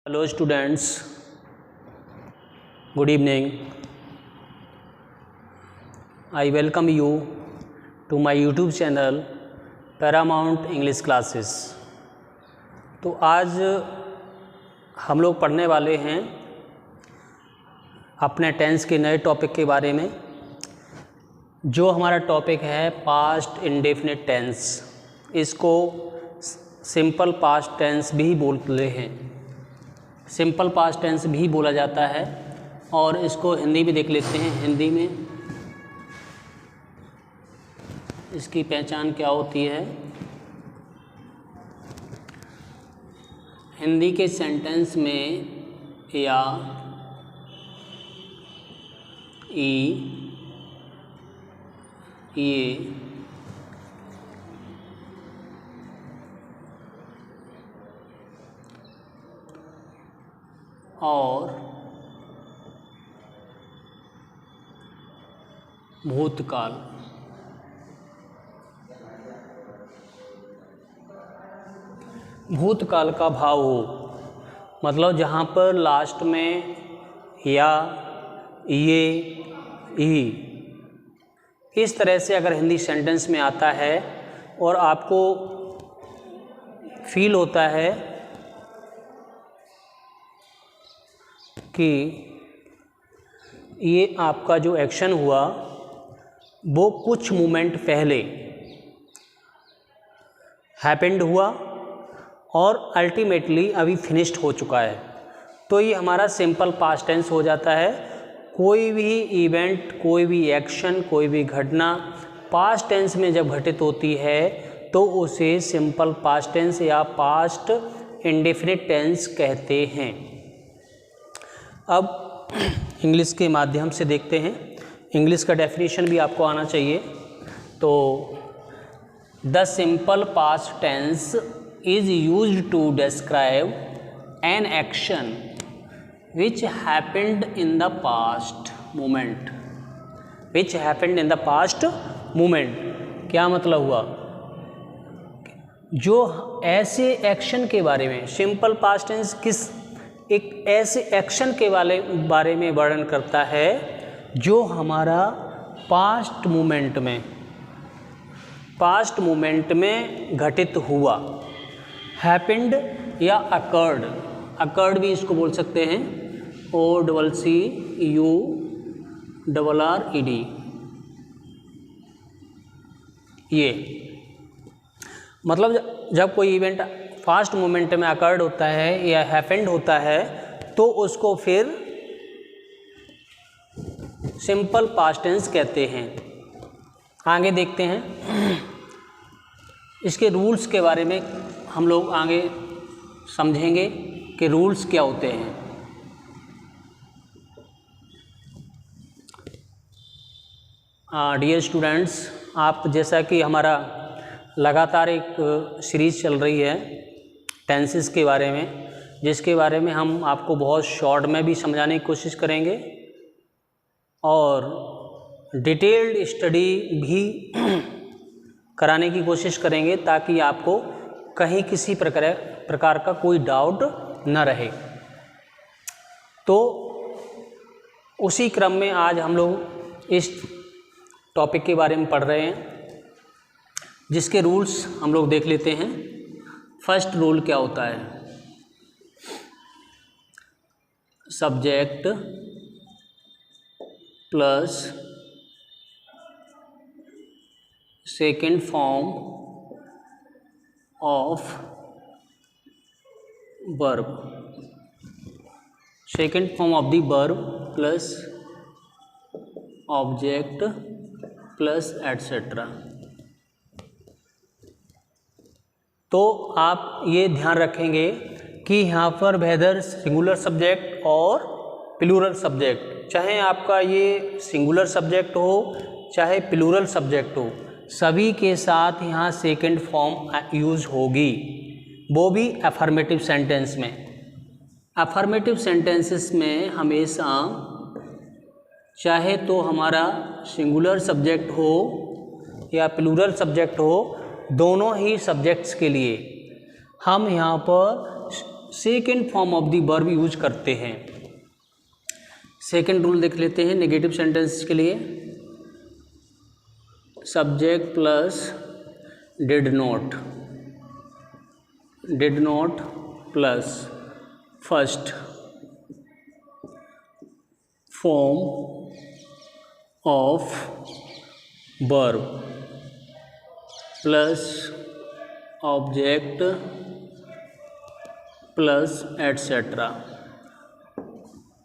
Hello students, good evening. I welcome you to my YouTube channel Paramount English Classes. तो आज हम लोग पढ़ने वाले हैं अपने टेंस के नए टॉपिक के बारे में, जो हमारा टॉपिक है पास्ट इंडेफिनिट टेंस। इसको सिंपल पास्ट टेंस भी बोलते हैं, सिंपल पास्ट टेंस भी बोला जाता है। और इसको हिंदी में देख लेते हैं। हिंदी में इसकी पहचान क्या होती है? हिंदी के सेंटेंस में या, ई, ये, और भूतकाल। भूतकाल का भाव हो, मतलब जहाँ पर लास्ट में या, ये, ई, इस तरह से अगर हिंदी सेंटेंस में आता है और आपको फील होता है कि ये आपका जो एक्शन हुआ वो कुछ मोमेंट पहले हैपेंड हुआ और अल्टीमेटली अभी फिनिश्ड हो चुका है, तो ये हमारा सिंपल पास्ट टेंस हो जाता है। कोई भी इवेंट, कोई भी एक्शन, कोई भी घटना पास्ट टेंस में जब घटित होती है तो उसे सिंपल पास्ट टेंस या पास्ट इंडेफिनिट टेंस कहते हैं। अब इंग्लिश के माध्यम से देखते हैं। इंग्लिश का डेफिनेशन भी आपको आना चाहिए। तो the simple past tense is used to describe an action which happened in the past moment. Which happened in the past moment क्या मतलब हुआ? जो ऐसे एक्शन के बारे में, सिंपल पास्ट टेंस किस एक ऐसे एक्शन के बारे में वर्णन करता है जो हमारा पास्ट मोमेंट में घटित हुआ। हैपेंड या अकर्ड, अकर्ड भी इसको बोल सकते हैं, OCCURRED। ये मतलब जब कोई इवेंट फास्ट मोमेंट में अकर्ड होता है या हैपेंड होता है तो उसको फिर सिंपल पास्ट टेंस कहते हैं। आगे देखते हैं इसके रूल्स के बारे में, हम लोग आगे समझेंगे कि रूल्स क्या होते हैं। डियर स्टूडेंट्स, आप जैसा कि हमारा लगातार एक सीरीज़ चल रही है टेंसेस के बारे में, जिसके बारे में हम आपको बहुत शॉर्ट में भी समझाने की कोशिश करेंगे और डिटेल्ड स्टडी भी कराने की कोशिश करेंगे, ताकि आपको कहीं किसी प्रकार का कोई डाउट न रहे। तो उसी क्रम में आज हम लोग इस टॉपिक के बारे में पढ़ रहे हैं, जिसके रूल्स हम लोग देख लेते हैं। फर्स्ट रूल क्या होता है? Subject plus second form of verb, second form of the verb plus object plus etcetera. तो आप ये ध्यान रखेंगे कि यहाँ पर वेदर सिंगुलर सब्जेक्ट और प्लूरल सब्जेक्ट, चाहे आपका ये सिंगुलर सब्जेक्ट हो चाहे प्लूरल सब्जेक्ट हो, सभी के साथ यहाँ सेकंड फॉर्म यूज़ होगी, वो भी अफर्मेटिव सेंटेंस में। अफर्मेटिव सेंटेंसेस में हमेशा चाहे तो हमारा सिंगुलर सब्जेक्ट हो या प्लूरल सब्जेक्ट हो, दोनों ही सब्जेक्ट्स के लिए हम यहाँ पर second form of the verb use करते हैं। सेकेंड रूल देख लेते हैं नेगेटिव सेंटेंस के लिए। Subject plus did not plus first form of verb plus object plus etcetera.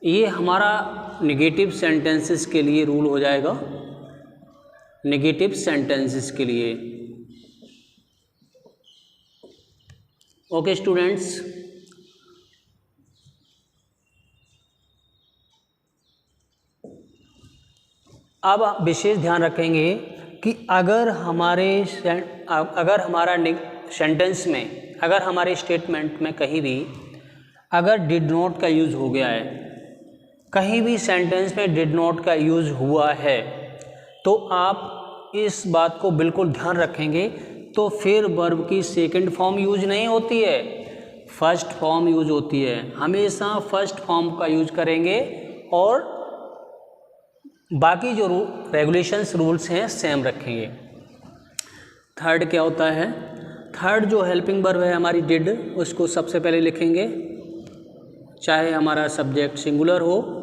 ये हमारा नेगेटिव सेंटेंसेस के लिए रूल हो जाएगा। नेगेटिव सेंटेंसेस के लिए ओके स्टूडेंट्स। अब आप विशेष ध्यान रखेंगे कि अगर हमारा सेंटेंस में, अगर हमारे स्टेटमेंट में कहीं भी अगर डिड नॉट का यूज़ हो गया है, कहीं भी सेंटेंस में डिड नॉट का यूज़ हुआ है, तो आप इस बात को बिल्कुल ध्यान रखेंगे। तो फिर वर्ब की सेकंड फॉर्म यूज नहीं होती है, फर्स्ट फॉर्म यूज होती है। हमेशा फर्स्ट फॉर्म का यूज करेंगे और बाकी जो रेगुलेशंस रूल्स हैं सेम रखेंगे। थर्ड क्या होता है? थर्ड जो हेल्पिंग वर्ब है हमारी डिड, उसको सबसे पहले लिखेंगे, चाहे हमारा सब्जेक्ट सिंगुलर हो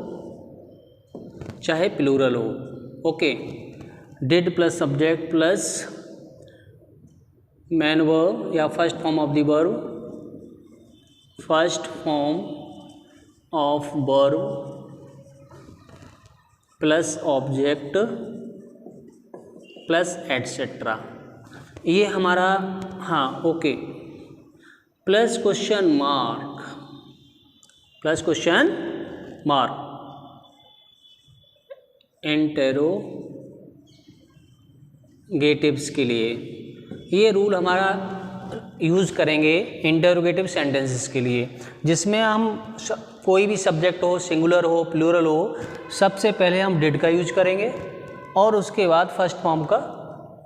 चाहे प्लूरल हो। Okay, did plus subject plus main verb या first form of the verb, first form of verb plus object plus etcetera. ये हमारा, हाँ okay, plus question mark, plus question mark, interrogatives के लिए ये रूल हमारा यूज़ करेंगे इंटरोगेटिव सेंटेंसेस के लिए, जिसमें हम कोई भी सब्जेक्ट हो, सिंगुलर हो प्लूरल हो, सबसे पहले हम डिड का यूज करेंगे और उसके बाद फर्स्ट फॉर्म का,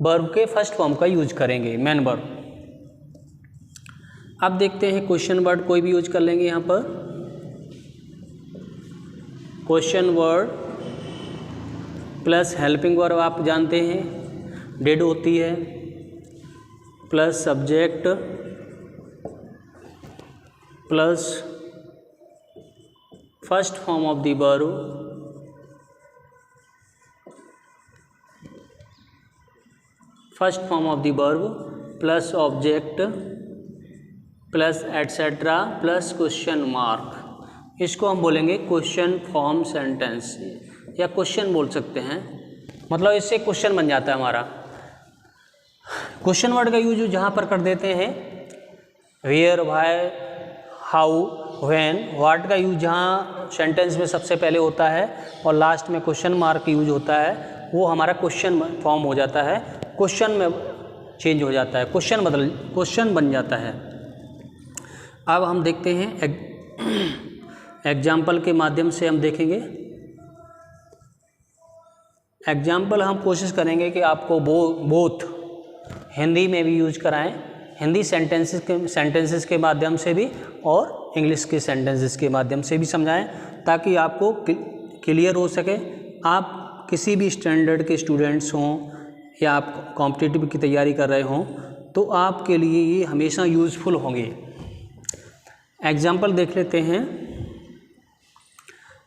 वर्ब के फर्स्ट फॉर्म का यूज करेंगे, मेन वर्ब। अब देखते हैं क्वेश्चन वर्ड कोई भी यूज कर लेंगे यहाँ पर। Question word plus helping verb आप जानते हैं डिड होती है, plus subject plus first form of the verb plus object plus etcetera plus question mark. इसको हम बोलेंगे क्वेश्चन फॉर्म सेंटेंस या क्वेश्चन बोल सकते हैं, मतलब इससे क्वेश्चन बन जाता है हमारा। क्वेश्चन वर्ड का यूज जहाँ पर कर देते हैं, where, why, how, when, what का यूज जहाँ सेंटेंस में सबसे पहले होता है और लास्ट में क्वेश्चन मार्क यूज होता है, वो हमारा क्वेश्चन फॉर्म हो जाता है, क्वेश्चन में चेंज हो जाता है, क्वेश्चन बन जाता है। अब हम देखते हैं एग्जाम्पल के माध्यम से हम देखेंगे। एग्जाम्पल हम कोशिश करेंगे कि आपको बोथ हिंदी में भी यूज कराएं, हिंदी सेंटेंसेस के माध्यम से भी और इंग्लिश के सेंटेंसेस के माध्यम से भी समझाएं, ताकि आपको क्लियर हो सके। आप किसी भी स्टैंडर्ड के स्टूडेंट्स हों या आप कॉम्पिटिटिव की तैयारी कर रहे हों, तो आपके लिए ये हमेशा यूज़फुल होंगे। एग्जाम्पल देख लेते हैं।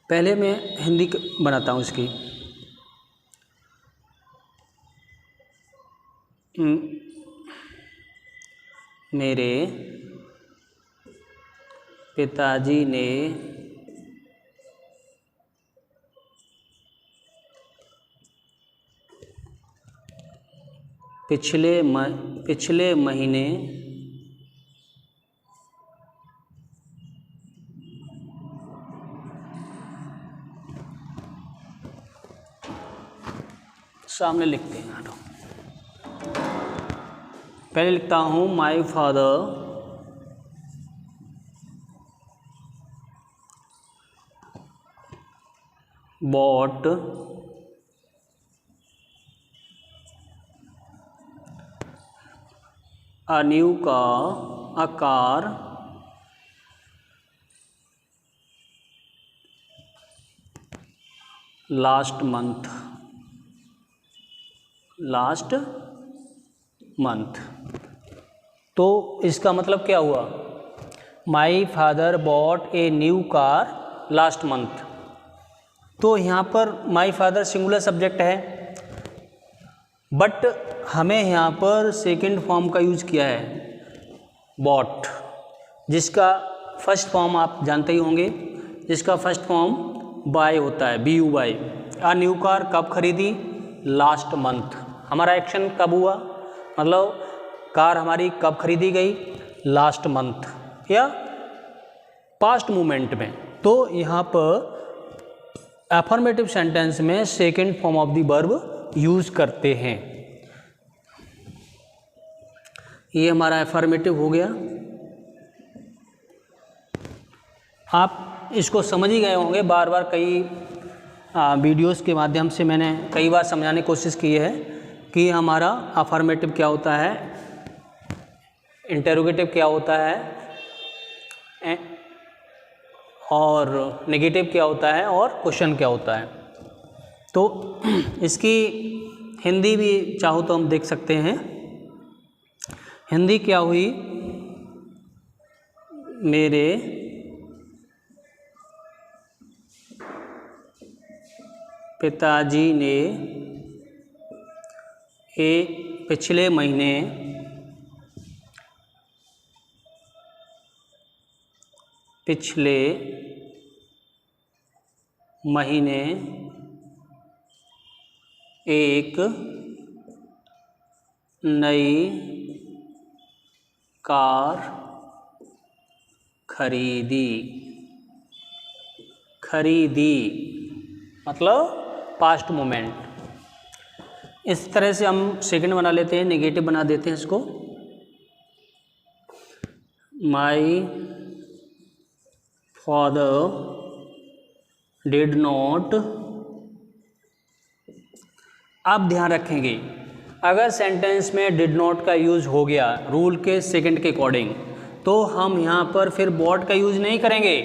पहले मैं हिंदी बनाता हूँ इसकी। मेरे पिताजी ने पिछले महीने सामने लिखते हैं। पहले लिखता हूँ my father bought a car last month. तो इसका मतलब क्या हुआ, my father bought a new car last month. तो यहाँ पर माई फादर सिंगुलर सब्जेक्ट है, बट हमें यहाँ पर सेकंड फॉर्म का यूज किया है बॉट, जिसका फर्स्ट फॉर्म आप जानते ही होंगे, जिसका फर्स्ट फॉर्म बाय होता है, BUY। आ न्यू कार कब खरीदी, लास्ट मंथ। हमारा एक्शन कब हुआ, मतलब कार हमारी कब खरीदी गई, लास्ट मंथ या पास्ट मोमेंट में। तो यहाँ पर अफर्मेटिव सेंटेंस में second form of the verb use करते हैं। ये हमारा अफर्मेटिव हो गया। आप इसको समझ ही गए होंगे, बार बार कई वीडियोस के माध्यम से मैंने कई बार समझाने की कोशिश की है कि हमारा अफर्मेटिव क्या होता है, इंटेरोगेटिव क्या होता है, और नेगेटिव क्या होता है, और क्वेश्चन क्या होता है। तो इसकी हिंदी भी चाहो तो हम देख सकते हैं। हिंदी क्या हुई, मेरे पिताजी ने पिछले महीने एक नई कार खरीदी मतलब पास्ट मोमेंट। इस तरह से हम सेकंड बना लेते हैं, नेगेटिव बना देते हैं इसको। My father did not. आप ध्यान रखेंगे, अगर सेंटेंस में डिड नॉट का यूज़ हो गया रूल के सेकंड के अकॉर्डिंग, तो हम यहाँ पर फिर बॉट का यूज़ नहीं करेंगे,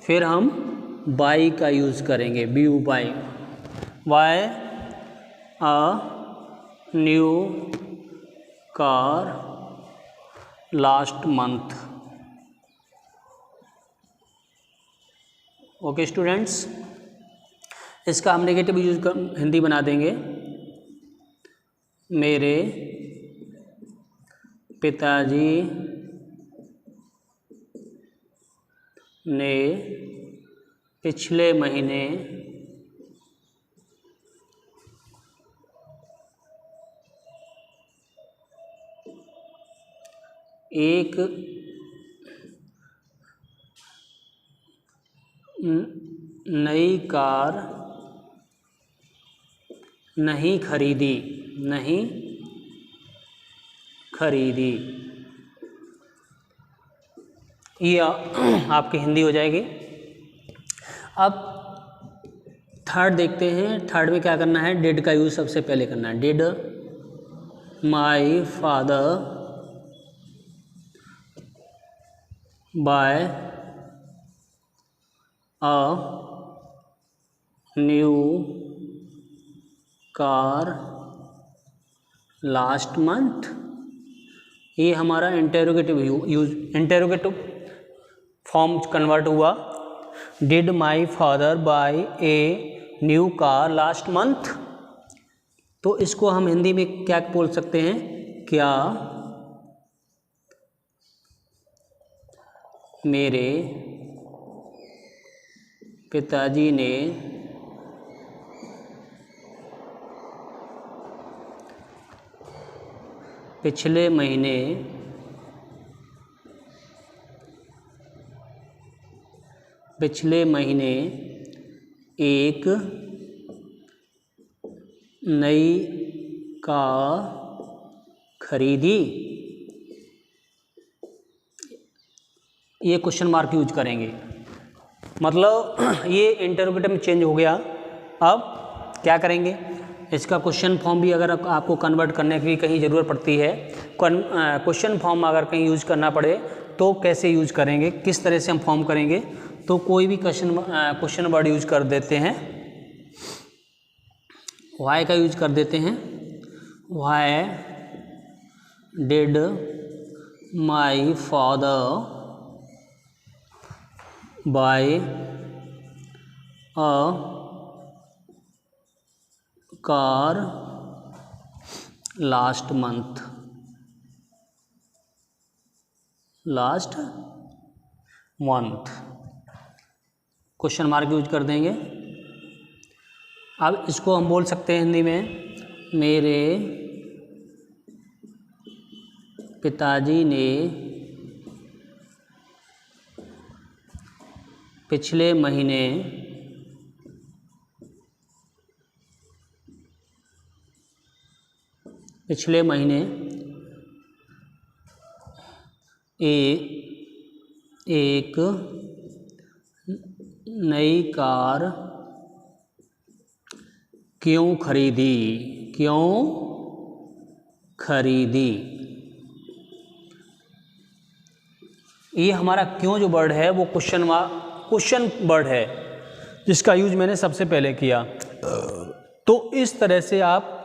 फिर हम बाई का यूज़ करेंगे, BUY। Why a new car last month. Okay students, इसका हम नेगेटिव यूज कर हिंदी बना देंगे, मेरे पिताजी ने पिछले महीने एक नई कार नहीं खरीदी। ये आपकी हिंदी हो जाएगी। अब थर्ड देखते हैं। थर्ड में क्या करना है, डिड का यूज सबसे पहले करना है। Did my father bye a new car last month. ये हमारा इंटेरोगेटिव फॉर्म कन्वर्ट हुआ। Did my father bye A new car last month. तो इसको हम हिंदी में क्या बोल सकते हैं, क्या मेरे पिताजी ने पिछले महीने एक नई कार खरीदी। ये क्वेश्चन मार्क यूज करेंगे, मतलब ये इंटरोगेटिव में चेंज हो गया। अब क्या करेंगे, इसका क्वेश्चन फॉर्म भी अगर आपको कन्वर्ट करने की कहीं ज़रूरत पड़ती है, क्वेश्चन फॉर्म अगर कहीं यूज करना पड़े तो कैसे यूज करेंगे, किस तरह से हम फॉर्म करेंगे। तो कोई भी क्वेश्चन वर्ड यूज कर देते हैं। वाई का यूज कर देते हैं। Why did my father bye a car last month. Question mark use कर देंगे। अब इसको हम बोल सकते हैं हिंदी में, मेरे पिताजी ने पिछले महीने एक नई कार क्यों खरीदी। ये हमारा क्यों जो वर्ड है वो क्वेश्चन वर्ड है, जिसका यूज मैंने सबसे पहले किया। तो इस तरह से आप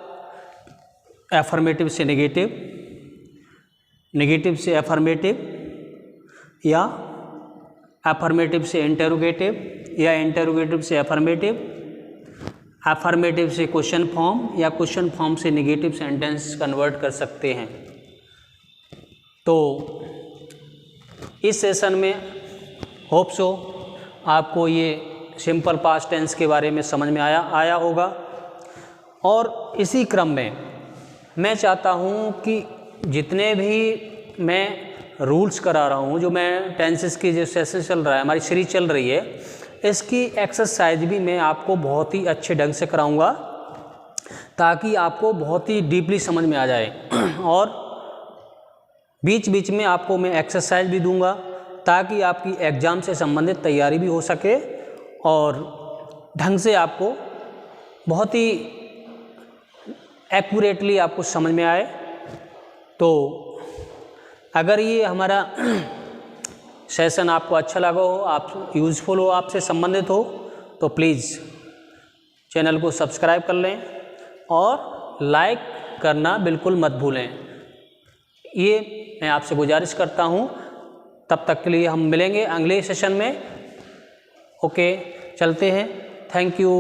एफर्मेटिव से नेगेटिव, नेगेटिव से एफर्मेटिव, या एफर्मेटिव से इंटेरोगेटिव, या इंटेरोगेटिव से एफर्मेटिव, एफर्मेटिव से क्वेश्चन फॉर्म, या क्वेश्चन फॉर्म से नेगेटिव सेंटेंस कन्वर्ट कर सकते हैं। तो इस सेशन में होप सो आपको ये सिंपल पास्ट टेंस के बारे में समझ में आया होगा। और इसी क्रम में मैं चाहता हूँ कि जितने भी मैं रूल्स करा रहा हूँ, जो मैं टेंसेस की जो सेशन चल रहा है, हमारी सीरीज चल रही है, इसकी एक्सरसाइज भी मैं आपको बहुत ही अच्छे ढंग से कराऊंगा, ताकि आपको बहुत ही डीपली समझ में आ जाए। और बीच बीच में आपको मैं एक्सरसाइज भी दूंगा, ताकि आपकी एग्ज़ाम से संबंधित तैयारी भी हो सके और ढंग से आपको बहुत ही एक्यूरेटली आपको समझ में आए। तो अगर ये हमारा सेशन आपको अच्छा लगा हो, आप यूज़फुल हो, आपसे संबंधित हो, तो प्लीज़ चैनल को सब्सक्राइब कर लें और लाइक करना बिल्कुल मत भूलें। ये मैं आपसे गुजारिश करता हूँ। तब तक के लिए हम मिलेंगे अगले सेशन में। ओके, चलते हैं। Thank you.